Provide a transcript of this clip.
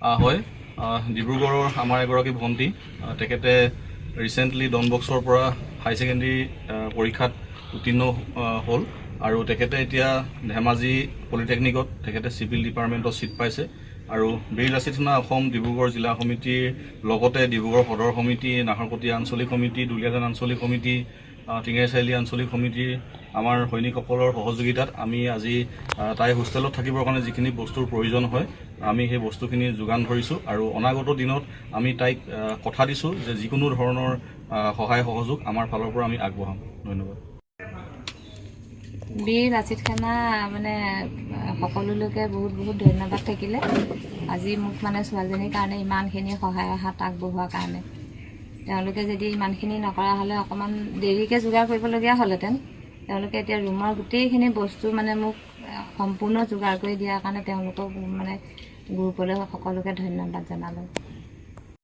হয়, ডিব্ৰুগড়ৰ আমাৰ এগৰাকী ভণ্টি তেখেতে ৰিচেণ্টলি ডন বক্সৰ পৰা হাই ছেকেণ্ডেৰী পৰীক্ষাত উত্তীৰ্ণ হ'ল আৰু তেখেতে এতিয়া ধেমাজি পলিটেকনিকত তেখেতে চিভিল ডিপাৰ্টমেণ্টত ছিট পাইছে আৰু বীৰ লাচিত সেনা অসম ডিব্ৰুগড় জিলা সমিতিৰ লগতে ডিব্ৰুগড় সদৰ সমিতি, নাহৰকটীয়া আঞ্চলিক সমিতি, দুলীয়াজান আঞ্চলিক সমিতি, টিঙেৰ চাৰিআলি আঞ্চলিক সমিতিৰ আমাৰ সৈনিকসকলৰ সহযোগিতাত আমি আজি তাই হোষ্টেলত থাকিবৰ কাৰণে যিখিনি বস্তুৰ প্ৰয়োজন হয় আমি সেই বস্তুখিনি যোগান ধৰিছোঁ আৰু অনাগত দিনত আমি তাইক কথা দিছোঁ যে যিকোনো ধৰণৰ সহায় সহযোগ আমাৰ ফালৰ পৰা আমি আগবঢ়াম। ধন্যবাদ। বীৰ লাচিত সেনা মানে সকলো লোকে বহুত বহুত ধন্যবাদ থাকিলে আজি মোক মানে ছোৱালীজনীৰ কাৰণে ইমানখিনি সহায়ৰ হাত আগবঢ়োৱাৰ কাৰণে। তেওঁলোকে যদি ইমানখিনি নকৰা হ'লে অকণমান দেৰিকৈ যোগাৰ কৰিবলগীয়া হ'লহেঁতেন। তেওঁলোকে এতিয়া ৰুমৰ গোটেইখিনি বস্তু মানে মোক সম্পূৰ্ণ যোগাৰ কৰি দিয়াৰ কাৰণে তেওঁলোকক মানে গ্ৰুপলৈ সকলোকে ধন্যবাদ জনালোঁ।